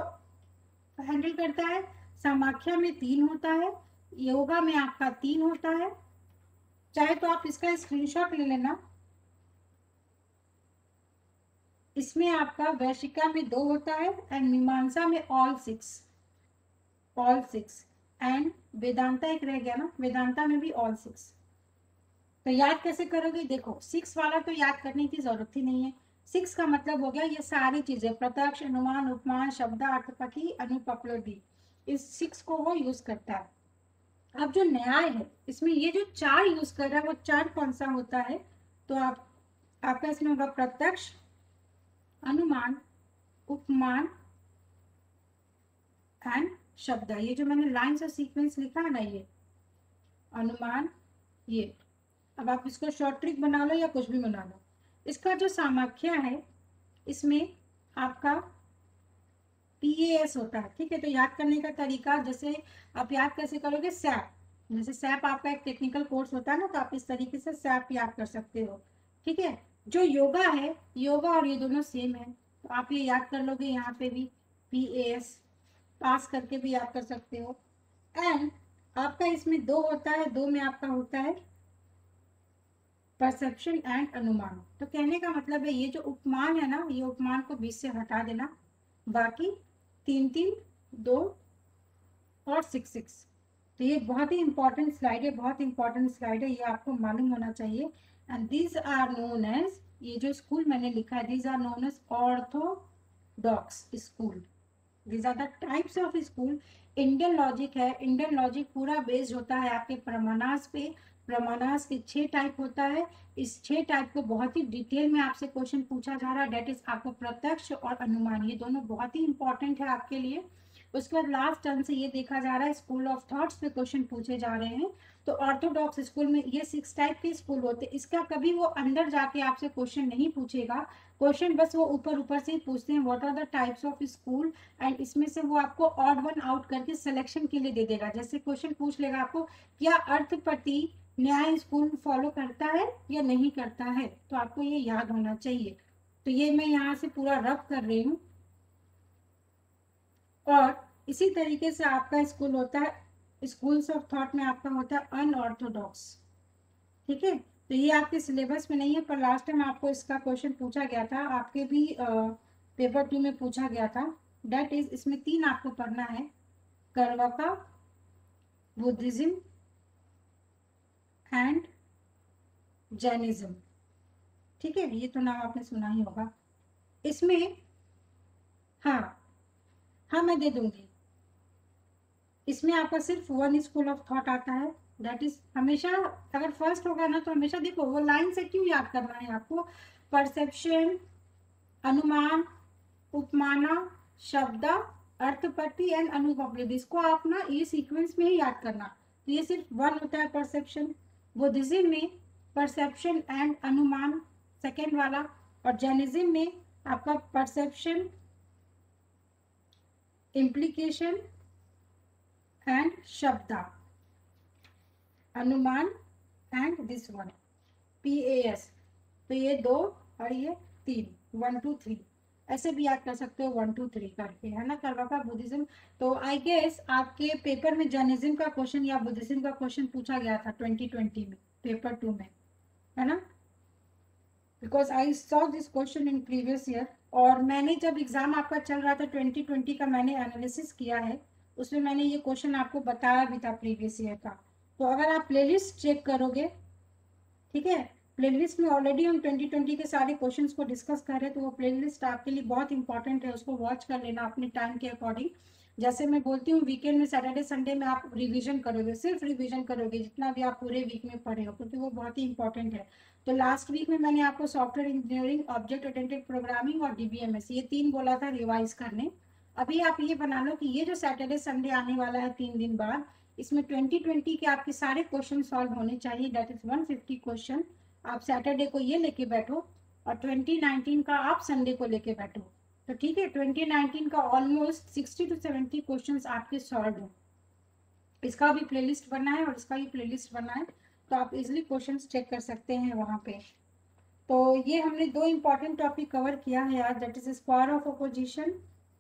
हैंडल करता है। समाख्या में 3 होता है, योगा में आपका 3 होता है, चाहे तो आप इसका स्क्रीनशॉट ले लेना। इसमें आपका वैशिका में 2 होता है, एंड मीमांसा में ऑल 6, एंड वेदांता एक रह गया ना, वेदांता में भी ऑल 6। तो याद कैसे करोगे, देखो 6 वाला तो याद करने की जरूरत ही नहीं है। 6 का मतलब हो गया ये सारी चीजें, प्रत्यक्ष, अनुमान, उपमान, शब्द, अर्थपटी, अनुपलब्धि, इस 6 को वो यूज करता है। अब जो न्याय है, इसमें ये जो 4 यूज कर रहा है, वो 4 कौन सा होता है, तो आपका इसमें होगा प्रत्यक्ष, अनुमान, उपमान एंड शब्द। ये जो मैंने लाइन से सीक्वेंस लिखा है ना, ये अनुमान, ये अब आप इसको शॉर्ट ट्रिक बना लो या कुछ भी बना लो। इसका जो सामाख्या है, इसमें आपका PAS होता है। ठीक है, तो याद करने का तरीका, जैसे आप याद कैसे करोगे, सैप, जैसे सैप आपका एक टेक्निकल कोर्स होता है ना, तो आप इस तरीके से सैप याद कर सकते हो। ठीक है, जो योगा है, योगा और ये दोनों सेम है, तो आप ये याद कर लोगे। यहाँ पे भी PAS पास करके भी याद कर सकते हो। एंड आपका इसमें 2 होता है, 2 में आपका होता है परसेप्शन एंड अनुमान। तो कहने का मतलब है, ये जो उपमान है ना, ये उपमान को बीच से हटा देना, बाकी 3 3 2 और 6 6। तो ये बहुत ही इंपॉर्टेंट स्लाइड है, बहुत इंपॉर्टेंट स्लाइड है, ये आपको मालूम होना चाहिए। And these are known as, ये जो स्कूल मैंने लिखा है, these are known as orthodox school. These are the types of school. Indian logic है, इंडियन लॉजिक पूरा बेस्ड होता है आपके प्रमाणास पे। प्रमाणास के 6 टाइप होता है। इस 6 टाइप को बहुत ही डिटेल में आपसे क्वेश्चन पूछा जा रहा है, डेट इज आपको प्रत्यक्ष और अनुमान, ये दोनों बहुत ही इंपॉर्टेंट है आपके लिए। उसके बाद लास्ट टर्म से ये देखा जा रहा है स्कूल ऑफ थॉट्स पे क्वेश्चन पूछे जा रहे हैं। तो ऑर्थोडॉक्स स्कूल में ये 6 टाइप के स्कूल होते हैं। इसका कभी वो अंदर जाके आपसे क्वेश्चन नहीं पूछेगा, क्वेश्चन बस वो ऊपर ऊपर से ही पूछते हैं, what are the types of school, and इसमें से वो आपको ऑड वन आउट करके सिलेक्शन के लिए दे देगा। जैसे क्वेश्चन पूछ लेगा आपको, क्या अर्थपति न्याय स्कूल फॉलो करता है या नहीं करता है, तो आपको ये याद होना चाहिए। तो ये मैं यहाँ से पूरा रफ कर रही हूँ। और इसी तरीके से आपका स्कूल होता है, स्कूल्स ऑफ थॉट में आपका होता है अनऑर्थोडॉक्स। ठीक है, तो ये आपके सिलेबस में नहीं है, पर लास्ट टाइम आपको इसका क्वेश्चन पूछा गया था, आपके भी पेपर 2 में पूछा गया था। डेट इज, इसमें 3 आपको पढ़ना है, कर्वका, बुद्धिज्म एंड जैनिज्म। ठीक है, ये तो नाम आपने सुना ही होगा। इसमें, हाँ हाँ मैं दे दूंगी। इसमें आपका सिर्फ वन स्कूल ऑफ थॉट आता है, दैट इज हमेशा, अगर फर्स्ट होगा ना तो हमेशा देखो वो लाइन से क्यों याद करना है आपको, परसेप्शन, अनुमान, उपमाना, शब्द, अर्थपट्टी एंड अनुपलब्धि, इसको आप ना ये सीक्वेंस में ही याद करना। तो ये सिर्फ वन होता है परसेप्शन, बुद्धिज्म में परसेप्शन एंड अनुमान सेकेंड वाला, और जैनिज्म में आपका परसेप्शन, इम्प्लीकेशन एंड शब्द, अनुमान एंड दिस वन, PAS। तो ये 2 और ये 3, 1 2 3 ऐसे भी याद कर सकते हो, 1 2 3 करके, है ना, करवा का बुद्धिज्म। तो आई गेस आपके पेपर में जैनिज्म का क्वेश्चन या बुद्धिज्म का क्वेश्चन पूछा गया था 2020 में, पेपर 2 में, है ना, because I saw this question in previous year. और मैंने जब एग्जाम आपका चल रहा था 2020 का, मैंने एनालिसिस किया है, उसमें मैंने ये क्वेश्चन आपको बताया भी था प्रीवियस ईयर का। तो अगर आप प्लेलिस्ट चेक करोगे, ठीक है, प्लेलिस्ट में ऑलरेडी हम 2020 के सारे क्वेश्चंस को डिस्कस कर रहे हैं, तो वो प्लेलिस्ट आपके लिए बहुत इंपॉर्टेंट है, उसको वॉच कर लेना अपने टाइम के अकॉर्डिंग। जैसे मैं बोलती हूँ वीकेंड में, सैटरडे संडे में आप रिवीजन करोगे, सिर्फ रिवीजन करोगे जितना भी आप पूरे वीक में पढ़े हो, क्योंकि वो बहुत ही इंपॉर्टेंट है। तो लास्ट वीक में मैंने आपको software engineering, object oriented programming और DBMS ये 3 बोला था रिवाइज करने। अभी आप ये बना लो कि ये जो सैटरडे संडे आने वाला है 3 दिन बाद, इसमें 2020 के आपके सारे क्वेश्चन सॉल्व होने चाहिए, दैट इज 150 क्वेश्चन। आप सैटरडे को ये लेके बैठो और 2019 का आप संडे को लेके बैठो, तो ठीक है, 2019 का ऑलमोस्ट 60 to 70 क्वेश्चंस आपके सॉल्व हो। इसका भी प्लेलिस्ट बना है और इसका भी प्लेलिस्ट बना है, तो आप इजिली क्वेश्चंस चेक कर सकते हैं वहाँ पे। तो ये हमने 2 इंपॉर्टेंट टॉपिक कवर किया है आज, that is square of opposition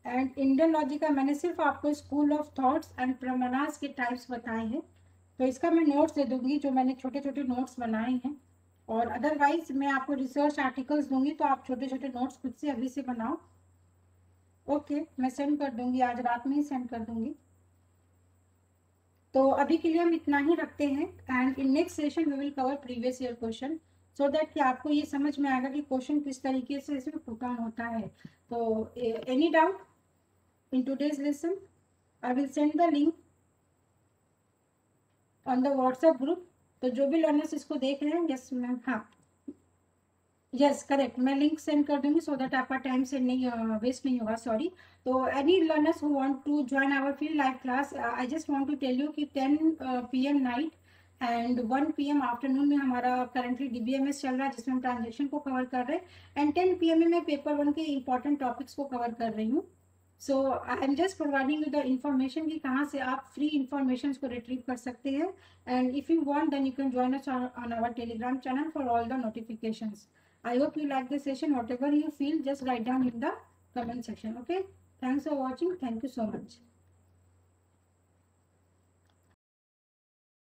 and Indian logic का मैंने सिर्फ आपको स्कूल ऑफ थॉट्स एंड प्रमाणास के टाइप्स बताए हैं। तो इसका मैं नोट्स दे दूंगी, जो मैंने छोटे छोटे नोट्स बनाए हैं, और अदरवाइज मैं आपको रिसर्च आर्टिकल्स दूंगी, तो आप छोटे छोटे नोट्स खुद से अभी से बनाओ। ओके, मैं सेंड कर दूंगी, आज रात में ही सेंड कर दूंगी। तो अभी के लिए हम इतना ही रखते हैं, and in next session we will cover previous year question, so that कि आपको ये समझ में आएगा कि क्वेश्चन किस तरीके से इसमें पुट ऑन होता है। तो any doubt in today's lesson, I will send the link on the WhatsApp group. तो जो भी लर्नर्स इसको देख रहे हैं, यस मैम, हाँ यस करेक्ट, मैं लिंक सेंड कर दूंगी, सो दैट आपका टाइम से नहीं वेस्ट नहीं होगा, सॉरी। तो any learners who want to join our free live class, I just want to tell you कि 10 PM night and 1 PM afternoon में हमारा करंटली DBMS चल रहा है, जिसमें हम ट्रांजेक्शन को कवर कर रहे हैं, एंड 10 PM में मैं पेपर 1 के इंपॉर्टेंट टॉपिक्स को कवर कर रही हूँ। So I am just providing you the information कि कहाँ से आप फ्री इंफॉर्मेशन को रिट्रीव कर सकते हैं, and if you want then you can join us on our Telegram channel for all the notifications. I hope you like this session. Whatever you feel, just write down in the comment section. Okay. Thanks for watching. Thank you so much.